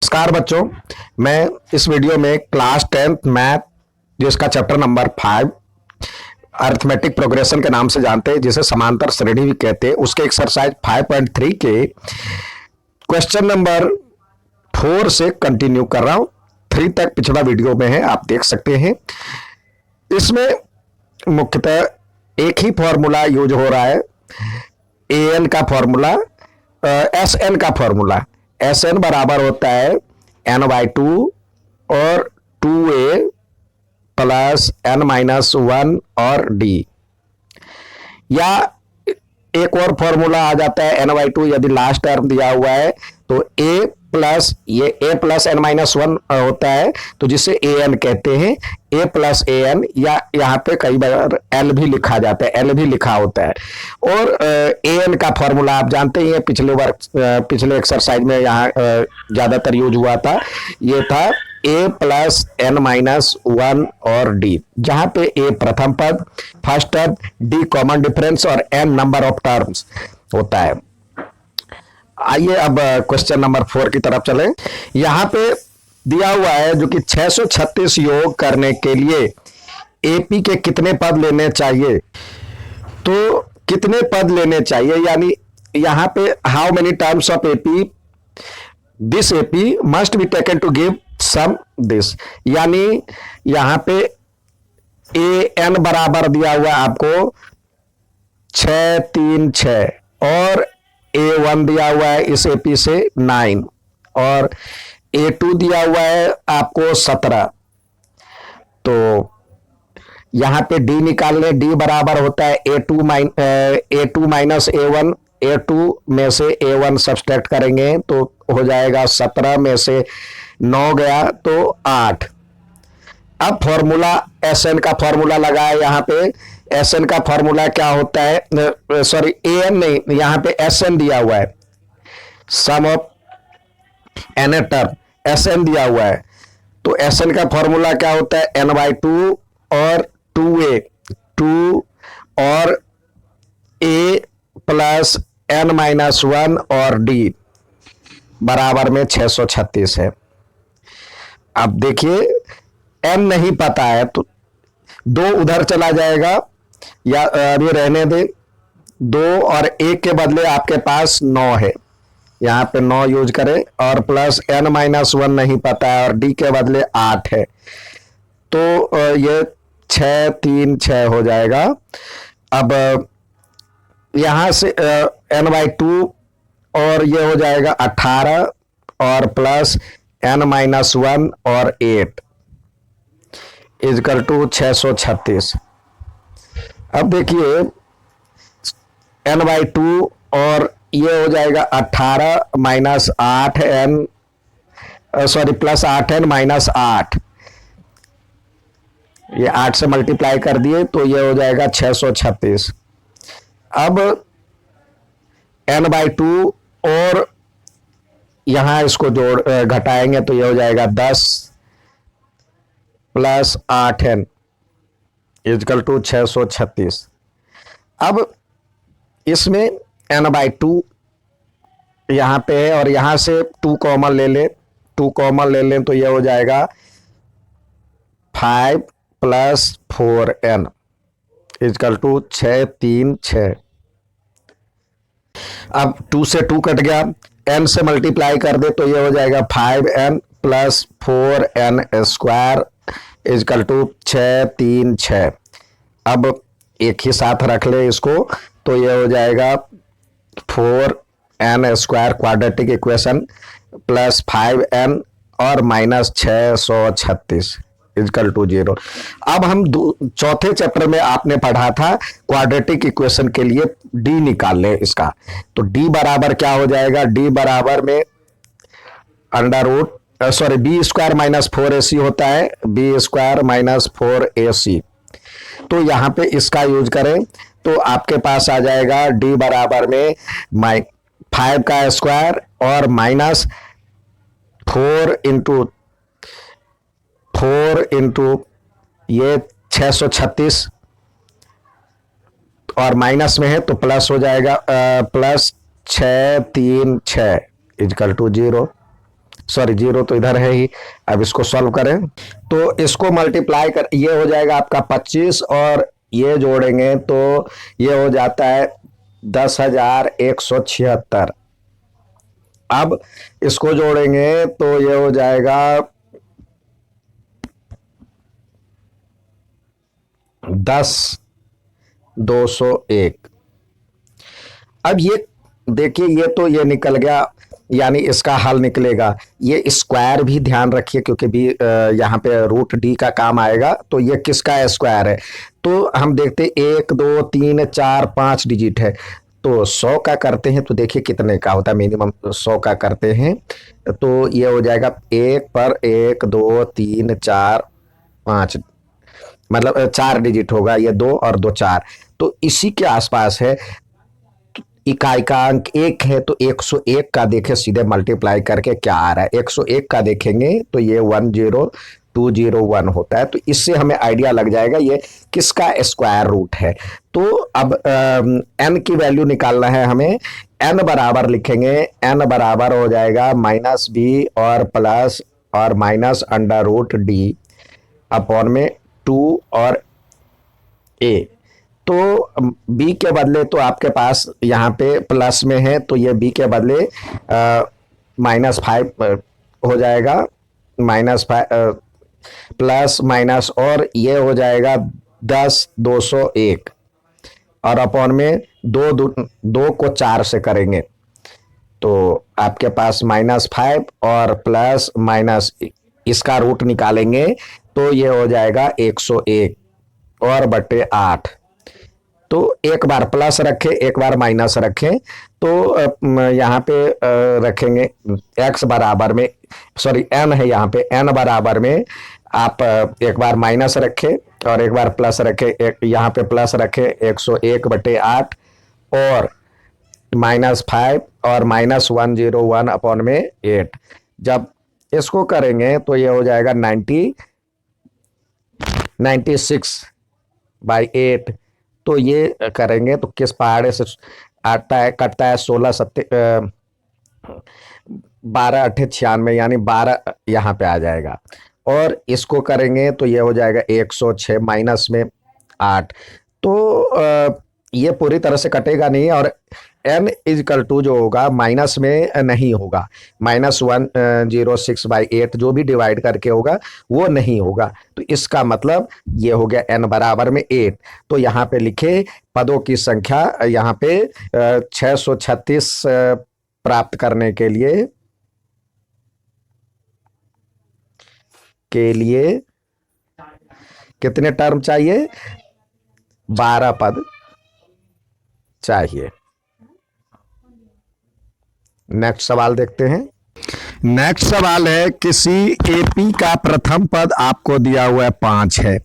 नमस्कार बच्चों, मैं इस वीडियो में क्लास 10th मैथ जिसका चैप्टर नंबर 5 अर्थमेटिक प्रोग्रेशन के नाम से जानते हैं, जिसे समांतर श्रेणी भी कहते हैं, उसके एक्सरसाइज 5.3 के क्वेश्चन नंबर 4 से कंटिन्यू कर रहा हूं। 3 तक पिछला वीडियो में है, आप देख सकते हैं। इसमें मुख्यतः एक ही फॉर्मूला यूज हो रहा है, ए एन का फॉर्मूला, एस एन का फॉर्मूला। एस एन बराबर होता है एन बाई टू और 2a प्लस एन माइनस 1 और डी। या एक और फॉर्मूला आ जाता है एन बाई टू, यदि लास्ट टर्म दिया हुआ है तो a प्लस एन माइनस 1 होता है, तो जिसे ए एन कहते हैं, a प्लस ए एन, या यहाँ पे कई बार एल भी लिखा जाता है, एल भी लिखा होता है। और ए एन का फॉर्मूला आप जानते ही हैं, पिछले एक्सरसाइज में यहाँ ज्यादातर यूज हुआ था, ये था a प्लस एन माइनस 1 और डी, जहां पे a प्रथम पद, first term, d common difference और n नंबर ऑफ टर्म्स होता है। आइए अब क्वेश्चन नंबर 4 की तरफ चलें। यहां पे दिया हुआ है जो कि 636 योग करने के लिए एपी के कितने पद लेने चाहिए। तो कितने पद लेने चाहिए, यानी यहां पे how many terms of AP this AP must be taken to give some this, यानी यहां पे ए एन बराबर दिया हुआ है आपको 6 3 6 और A1 दिया हुआ है इस एपी से 9 और A2 दिया हुआ है आपको 17। तो यहां पे D निकाल लें, D बराबर होता है A2 माइनस A1। A2 में से A1 सब्सट्रैक्ट करेंगे तो हो जाएगा 17 में से 9 गया तो 8। अब फॉर्मूला एस एन का फॉर्मूला लगाया, यहाँ पे एस एन का फॉर्मूला क्या होता है, सॉरी ए एन नहीं, यहाँ पे एस एन दिया हुआ है, sum of n a term, S n दिया हुआ है। तो एस एन का फॉर्मूला क्या होता है, एन बाई टू और 2a, 2 और a प्लस एन माइनस 1 और d बराबर में 636 है। अब देखिए n नहीं पता है तो 2 उधर चला जाएगा, या अभी रहने दे, 2 और 1 के बदले आपके पास 9 है, यहाँ पे 9 यूज करें, और प्लस n माइनस 1 नहीं पता है और d के बदले 8 है, तो ये 6 3 6 हो जाएगा। अब यहाँ से n बाई टू और ये हो जाएगा 18 और प्लस n माइनस 1 और 8 इजकल टू 636। अब देखिए n बाई टू और ये हो जाएगा 18 minus 8n, sorry plus 8n minus 8, ये 8 से मल्टीप्लाई कर दिए तो ये हो जाएगा 636। अब n बाई टू और यहां इसको घटाएंगे तो ये हो जाएगा 10 प्लस 8n इजकल टू 636। अब इसमें n बाई टू यहां पे है और यहां से 2 कॉमन ले लें, 2 कॉमन ले लें तो ये हो जाएगा 5 प्लस 4n इजकल टू 6 3 6। अब 2 से 2 कट गया, n से मल्टीप्लाई कर दे तो ये हो जाएगा 5n plus 4n square is equal to 6 3 6। अब एक ही साथ रख ले इसको तो ये हो जाएगा 4n square quadratic equation plus 5n और माइनस 636 इजकल टू 0। अब हम चौथे चैप्टर में आपने पढ़ा था क्वाड्रेटिक इक्वेशन के लिए d निकाल ले इसका, तो d बराबर क्या हो जाएगा, d बराबर में under root B square minus 4ac होता है, बी स्क्वायर माइनस 4ac। तो यहां पे इसका यूज करें तो आपके पास आ जाएगा d बराबर में 5 का स्क्वायर और माइनस 4 इंटू ये 636 और माइनस में है तो प्लस हो जाएगा, plus 6 3 6 is equal to 0। Sorry, zero तो इधर है ही। अब इसको सॉल्व करें तो इसको मल्टीप्लाई कर, ये हो जाएगा आपका 25 और ये जोड़ेंगे तो ये हो जाता है 10,176। अब इसको जोड़ेंगे तो ये हो जाएगा 10,201। अब ये देखिए, ये तो ये निकल गया, यानी इसका हल निकलेगा। ये स्क्वायर भी ध्यान रखिए क्योंकि भी यहाँ पे रूट डी का काम आएगा। तो ये किसका स्क्वायर है? तो हम देखते 1 2 3 4 5 डिजिट है। तो 100 का करते हैं तो देखिए कितने का होता है, मिनिमम 100 का करते हैं तो ये हो जाएगा 1 पर 1 2 3 4 5, मतलब 4 डिजिट होगा, ये 2 और 2 4। तो इसी के आसपास है। इकाई का अंक 1 है तो 101 का देखें सीधे मल्टीप्लाई करके क्या आ रहा है। 101 का देखेंगे तो ये 10201 होता है। तो इससे हमें आइडिया लग जाएगा ये किसका स्क्वायर रूट है। तो अब n की वैल्यू निकालना है हमें। n बराबर लिखेंगे, n बराबर हो जाएगा -b और प्लस और minus under root D upon में 2 और a। तो b के बदले तो आपके पास यहाँ पे प्लस में है तो ये b के बदले -5 हो जाएगा, -5 प्लस माइनस और ये हो जाएगा 10,201 और अपॉन में 2 को 4 से करेंगे तो आपके पास -5 और प्लस माइनस इसका रूट निकालेंगे तो ये हो जाएगा 101 और बटे 8। तो एक बार प्लस रखें, एक बार माइनस रखें। तो यहाँ पे रखेंगे x बराबर में, सॉरी n है यहाँ पे, n बराबर में आप एक बार माइनस रखें और एक बार प्लस रखें। एक यहाँ पे प्लस रखें 101 बटे 8 और -5 और -101 अपॉन में 8। जब इसको करेंगे तो ये हो जाएगा 96/8। तो ये करेंगे तो किस पहाड़े से आता है, कटता है 12 8 96, यानी 12 यहाँ पे आ जाएगा। और इसको करेंगे तो ये हो जाएगा 106 माइनस में 8। तो ये पूरी तरह से कटेगा नहीं और n इजकल टू जो होगा माइनस में नहीं होगा, -106/8 जो भी डिवाइड करके होगा वो नहीं होगा। तो इसका मतलब ये हो गया n बराबर में 8। तो यहाँ पे लिखे पदों की संख्या, यहाँ पे 636 प्राप्त करने के लिए कितने टर्म चाहिए? 12 पद चाहिए। नेक्स्ट सवाल देखते हैं। नेक्स्ट सवाल है, किसी एपी का प्रथम पद आपको दिया हुआ है 5 है,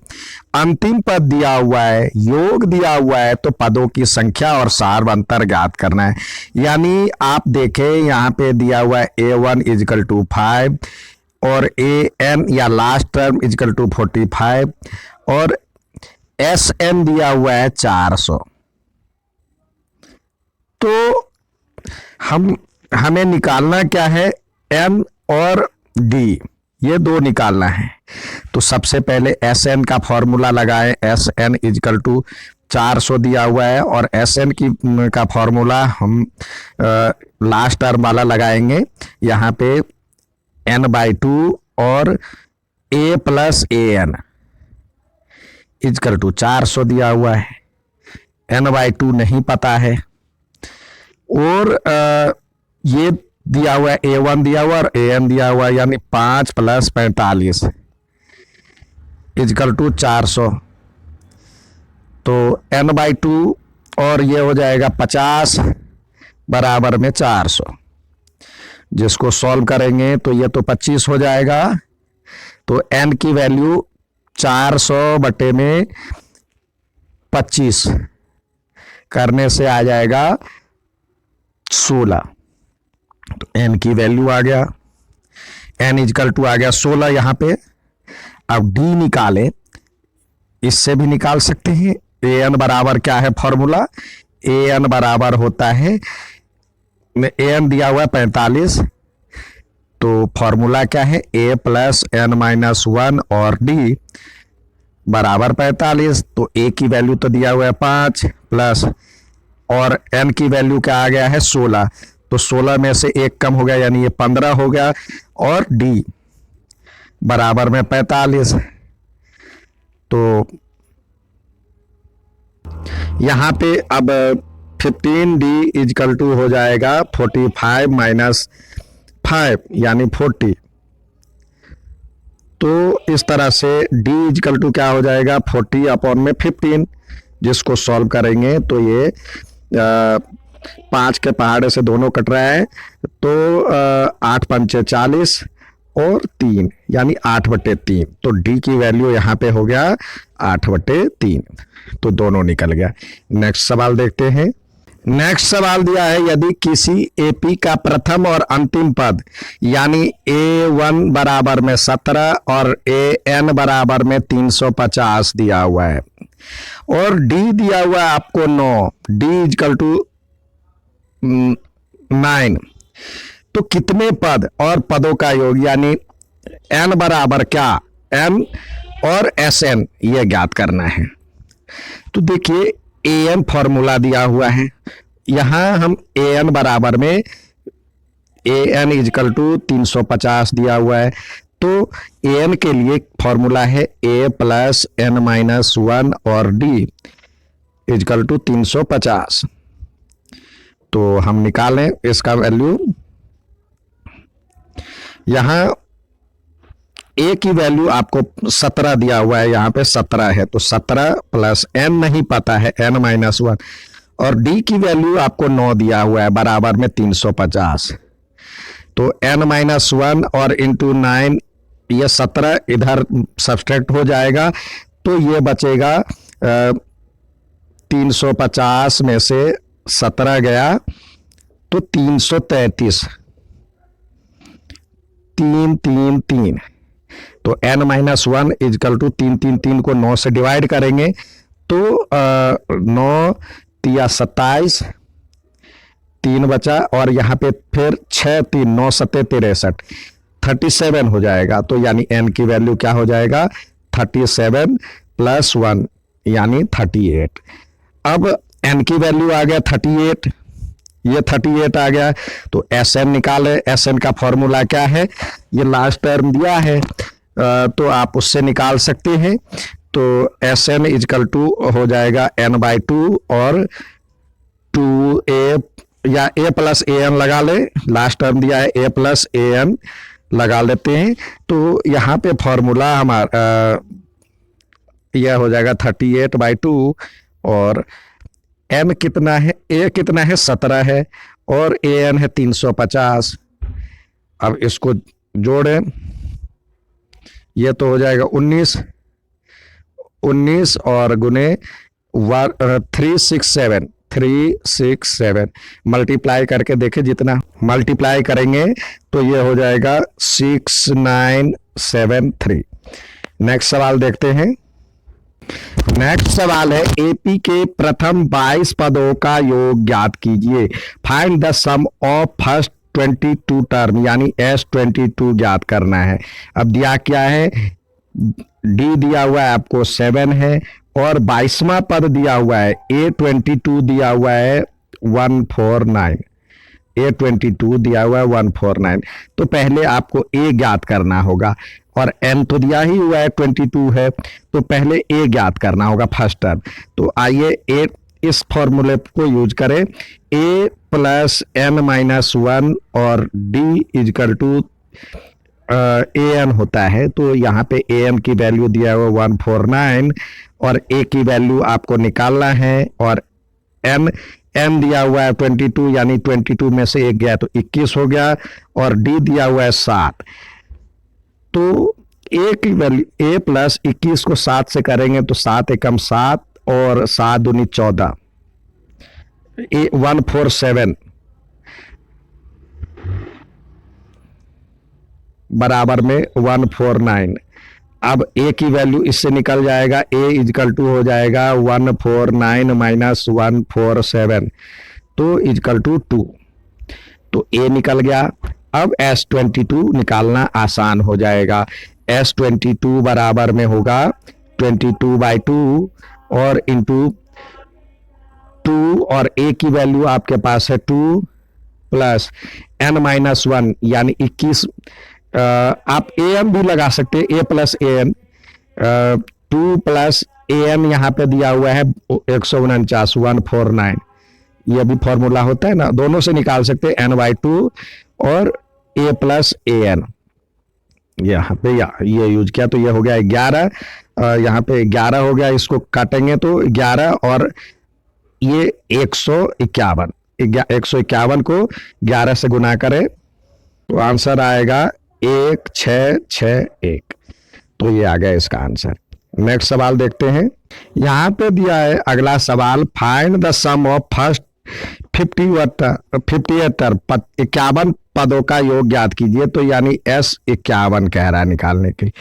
अंतिम पद दिया हुआ है, योग दिया हुआ है, तो पदों की संख्या और सार अंतर ज्ञात करना है। यानी आप देखें यहाँ पे दिया हुआ है A1 इजकल टू 5 और AN या लास्ट टर्म इजकल टू 45 और SN दिया हुआ है 400। तो हमें निकालना क्या है? n और d, ये दो निकालना है। तो सबसे पहले SN का फॉर्मूला लगाएं। SN इजकल टू 400 दिया हुआ है और SN का फॉर्मूला हम लास्ट टर्म वाला लगाएंगे। यहाँ पे n/2 और a plus AN is equal to 400 दिया हुआ है, n/2 नहीं पता है और ये दिया हुआ है A1 दिया हुआ और AN दिया हुआ है, यानी 5 + 45 इजकल टू 400। तो n/2 और ये हो जाएगा 50 बराबर में 400। जिसको सॉल्व करेंगे तो ये तो 25 हो जाएगा। तो n की वैल्यू 400 बटे में 25 करने से आ जाएगा 16। तो n की वैल्यू आ गया, n इजकल टू आ गया 16 यहाँ पे। अब d निकालें, इससे भी निकाल सकते हैं। an बराबर क्या है फॉर्मूला? an बराबर होता है, an दिया हुआ है 45, तो फॉर्मूला क्या है, a plus N minus one और d बराबर 45। तो a की वैल्यू तो दिया हुआ है 5 प्लस और n की वैल्यू क्या आ गया है 16। तो 16 में से एक कम हो गया यानी ये 15 हो गया और d बराबर में 45। तो यहां पे अब 15d इजकल टू हो जाएगा 45 माइनस 5 यानी 40। तो इस तरह से d इजकल टू क्या हो जाएगा 40 अपॉन में 15, जिसको सॉल्व करेंगे तो ये 5 के पहाड़े से दोनों कट रहा है तो 8 पंचे 40 और 3 यानी 8/3। तो d की वैल्यू यहाँ पे हो गया 8/3, तो दोनों निकल गया। नेक्स्ट सवाल देखते हैं। नेक्स्ट सवाल दिया है, यदि किसी एपी का प्रथम और अंतिम पद यानी a1 बराबर में 17 और an बराबर में 350 दिया हुआ है और d दिया हुआ है आपको 9, d इजकल टू 9, तो कितने पद और पदों का योग यानी n बराबर क्या, n और sn ये ज्ञात करना है। तो देखिए an फॉर्मूला दिया हुआ है, यहां हम an बराबर में an इजकल टू 350 दिया हुआ है। तो an के लिए फॉर्मूला है a plus N minus one और d इजकल टू 350। तो हम निकालें इसका वैल्यू, यहां a की वैल्यू आपको 17 दिया हुआ है, यहाँ पे 17 है तो 17 प्लस n नहीं पता है n माइनस वन और d की वैल्यू आपको 9 दिया हुआ है बराबर में 350। तो n माइनस वन और इंटू 9 ये 17 इधर सब्सट्रैक्ट हो जाएगा तो ये बचेगा 350 में से 17 गया तो 333, 3 3 3। तो n minus one is equal to 3 3 3 को 9 से डिवाइड करेंगे तो 9 तिया 27, 3 बचा और यहाँ पे फिर 6 3 9 7 63, 37 हो जाएगा। तो यानी n की वैल्यू क्या हो जाएगा 37 प्लस 1 यानी 38। अब n की वैल्यू आ गया 38, ये 38 आ गया तो Sn निकाले। Sn का फॉर्मूला क्या है, ये लास्ट टर्म दिया है तो आप उससे निकाल सकते हैं। तो Sn इजकल टू हो जाएगा n/2 और 2a या a प्लस an लगा ले, लास्ट टर्म दिया है a प्लस an लगा लेते हैं। तो यहाँ पे फॉर्मूला हमारा यह हो जाएगा 38/2 और n कितना है, a कितना है 17 है और an है 350। अब इसको जोड़ें, ये तो हो जाएगा 19 और गुने 367 मल्टीप्लाई करके देखें, जितना मल्टीप्लाई करेंगे तो ये हो जाएगा 6973। नेक्स्ट सवाल देखते हैं। नेक्स्ट सवाल है, एपी के प्रथम 22 पदों का योग ज्ञात कीजिए। Find the sum of first 22 term यानी S22 ज्ञात करना है। अब दिया क्या है, डी दिया हुआ है आपको 7 है और 22वां पद दिया हुआ है A22 दिया हुआ है 149, A22 दिया हुआ है 149। तो पहले आपको A ज्ञात करना होगा और n तो दिया ही हुआ है 22 है तो पहले A ज्ञात करना होगा फर्स्ट टर्म। तो आइए A इस फॉर्मूले को यूज करें, a plus N minus one और d इजकल टू an होता है। तो यहाँ पे an की वैल्यू दिया हुआ 149 और a की वैल्यू आपको निकालना है और n दिया हुआ है 22 यानी 22 में से एक गया तो 21 हो गया और d दिया हुआ है 7। तो a की वैल्यू a प्लस 21 को 7 से करेंगे तो 7 एकम 7 और 7 दूनी 14, 147 बराबर में 149। अब a की वैल्यू इससे निकल जाएगा, a इजकल टू हो जाएगा 149 माइनस 147 तो इजकल टू 2। तो a निकल गया। अब S22 निकालना आसान हो जाएगा। S22 बराबर में होगा 22/2 और इंटू 2 और a की वैल्यू आपके पास है 2 प्लस n-1 यानी 21। आप an भी लगा सकते हैं, a plus an। 2 plus an यहाँ पे दिया हुआ है 149 149, ये भी फॉर्मूला होता है ना, दोनों से निकाल सकते हैं n/2 और a प्लस an। यहाँ पे ये यूज किया तो ये हो गया 11। यहाँ पे 11 हो गया, इसको काटेंगे तो 11 और ये 151। 151 को 11 से गुना करें तो आंसर आएगा 1661। तो ये आ गया इसका आंसर। नेक्स्ट सवाल देखते हैं। यहाँ पे दिया है अगला सवाल, find the sum of first 51 पदों का योग ज्ञात कीजिए। तो यानी S51 कह रहा है निकालने के लिए।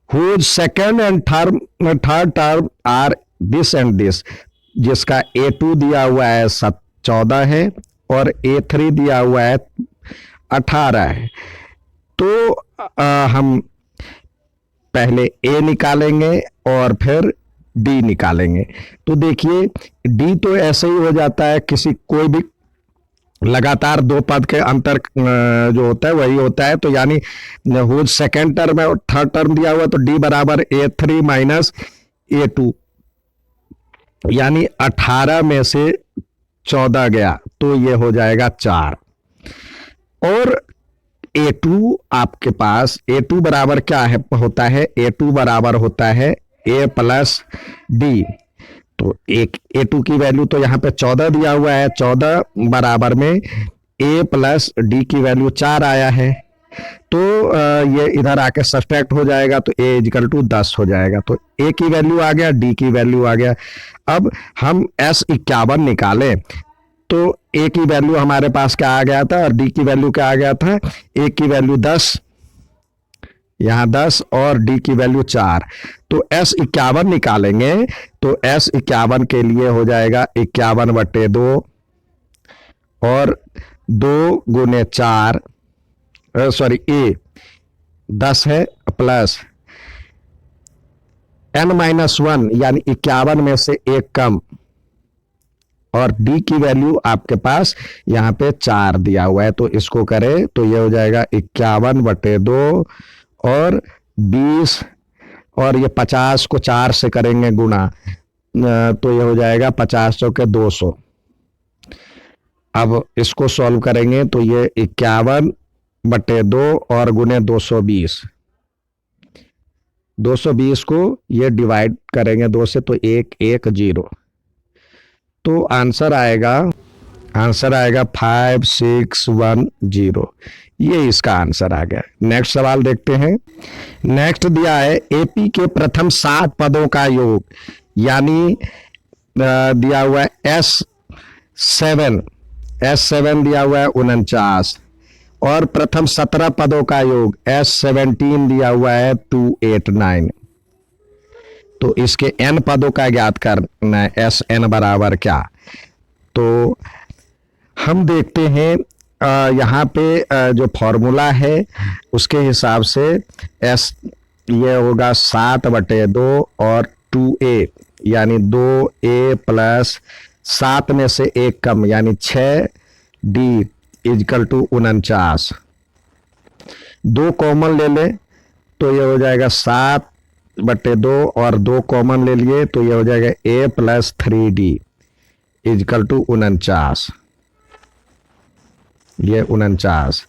Whose second and third term are this and this, जिसका A2 दिया हुआ है 14 है और A3 दिया हुआ है 18 है। तो हम पहले A निकालेंगे और फिर D निकालेंगे। तो देखिए D तो ऐसे ही हो जाता है, किसी कोई भी लगातार दो पद के अंतर जो होता है वही होता है। तो यानी हुज सेकेंड टर्म है और थर्ड टर्म दिया हुआ, तो D बराबर A3 माइनस A2, यानी 18 में से 14 गया तो ये हो जाएगा 4। और A2 आपके पास A2 बराबर क्या है होता है, A2 बराबर होता है A प्लस D। तो एक A2 की वैल्यू तो यहाँ पे 14 दिया हुआ है, 14 बराबर में A प्लस D की वैल्यू 4 आया है। तो ये इधर आके सब्ट्रैक्ट हो जाएगा तो A इक्वल टू 10 हो जाएगा। तो A की वैल्यू आ गया, D की वैल्यू आ गया। अब हम S51 निकालें तो A की वैल्यू हमारे पास क्या आ गया था और D की वैल्यू क्या आ गया था। A की वैल्यू 10, यहाँ 10 और D की वैल्यू 4। तो S51 निकालेंगे तो S51 के लिए हो जाएगा 51/2 और 2 गुने 4, सॉरी A 10 है प्लस n-1 यानी 51 में से 1 कम, और D की वैल्यू आपके पास यहाँ पे 4 दिया हुआ है। तो इसको करें तो ये हो जाएगा 51/2 और 20, और ये 50 को 4 से करेंगे गुना तो ये हो जाएगा 50 के 200। अब इसको सॉल्व करेंगे तो ये 51/2 और गुने 220, 220 को ये डिवाइड करेंगे 2 से तो 110। तो आंसर आएगा 5610। ये इसका आंसर आ गया। नेक्स्ट सवाल देखते हैं। नेक्स्ट दिया है एपी के प्रथम 60 पदों का योग, यानी दिया हुआ है S7 दिया हुआ है 49 और प्रथम 17 पदों का योग S17 दिया हुआ है 289। तो इसके n पदों का ज्ञात करना है, Sn बराबर क्या। तो हम देखते हैं यहाँ पे जो फॉर्मूला है उसके हिसाब से S ये होगा 7/2 और 2a, यानी 2a प्लस 7 में से 1 कम, यानी 6d इक्वल टू 49। 2 कॉमन ले ले तो ये हो जाएगा 7/2 और 2 कॉमन ले लिए तो ये हो जाएगा a plus 3d equal to 49। ये 49।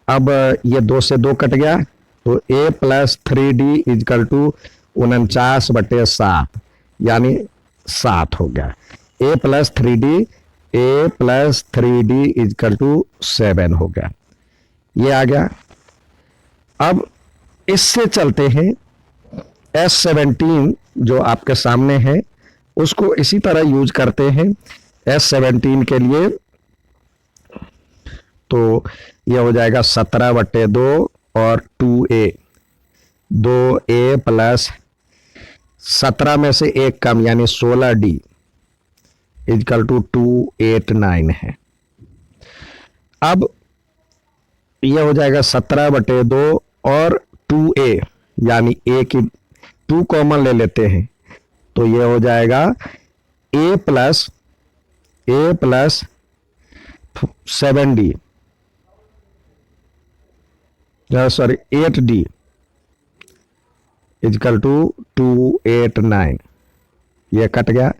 अब ये 2 से 2 कट गया तो a plus 3d equal to 49/7, यानी 7 हो गया। a plus 3d equal to 7 हो गया, ये आ गया। अब इससे चलते हैं S17 जो आपके सामने है उसको इसी तरह यूज करते हैं। S17 के लिए तो ये हो जाएगा 17/2 और 2a, 2a प्लस 17 में से 1 कम, यानी 16d इक्वल टू 289 है। अब ये हो जाएगा 17/2 और 2a, यानी a की 2 कॉमन ले लेते हैं तो ये हो जाएगा a plus 7d, sorry 8d is equal to 289, ये कट गया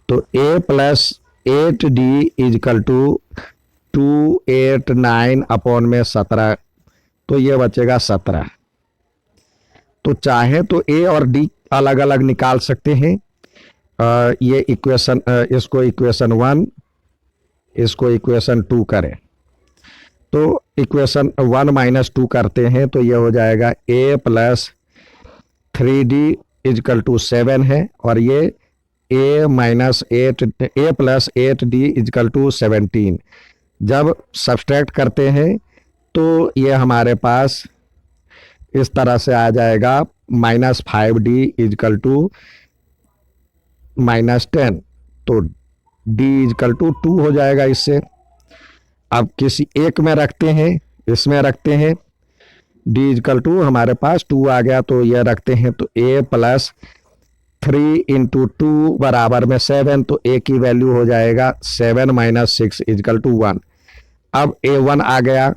तो a plus 8d is equal to 289 upon में 17, तो ये बचेगा 17। तो चाहे तो a और d अलग अलग निकाल सकते हैं। ये इक्वेशन, इसको इक्वेशन 1, इसको इक्वेशन 2 करें तो इक्वेशन 1 माइनस 2 करते हैं तो ये हो जाएगा a plus 3d is equal to 7 है, और ये a plus 8d is equal to 17। जब सब्सट्रैक्ट करते हैं तो ये हमारे पास इस तरह से आ जाएगा -5d इजकल टू -10, तो d इजकल टू 2 हो जाएगा इससे। अब किसी एक में रखते हैं, इसमें रखते हैं, d इजकल टू हमारे पास 2 आ गया तो ये रखते हैं तो a प्लस 3 इंटू 2 बराबर में 7, तो a की वैल्यू हो जाएगा 7 माइनस 6 इजकल टू 1। अब a1 आ गया,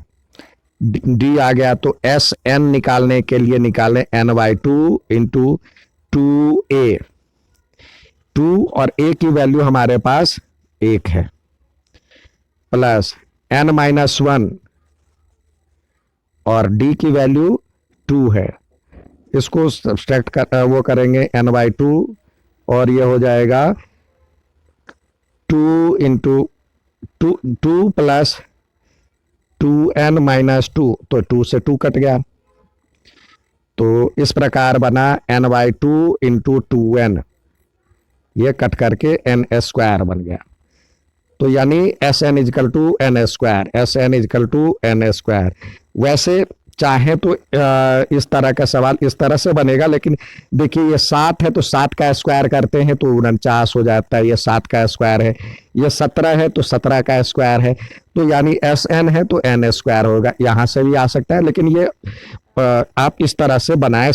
d आ गया, तो sn निकालने के लिए निकालें n/2 इंटू 2a, 2 और a की वैल्यू हमारे पास 1 है, प्लस n-1 और d की वैल्यू 2 है, इसको सब्सट्रैक्ट कर वो करेंगे n/2 और ये हो जाएगा 2 इंटू 2 प्लस 2n-2, तो 2 से 2 कट गया, तो इस प्रकार बना n/2 इंटू 2n, ये कट करके n² बन गया। तो यानी Sn is equal to n², Sn is equal to n²। वैसे चाहे तो इस तरह का सवाल इस तरह से बनेगा, लेकिन देखिए ये 7 है तो 7 का स्क्वायर करते हैं तो 49 हो जाता है, ये 7 का स्क्वायर है, ये 17 है तो 17 का स्क्वायर है, तो यानी Sn है तो n² होगा। यहाँ से भी आ सकता है, लेकिन ये आप इस तरह से बनाए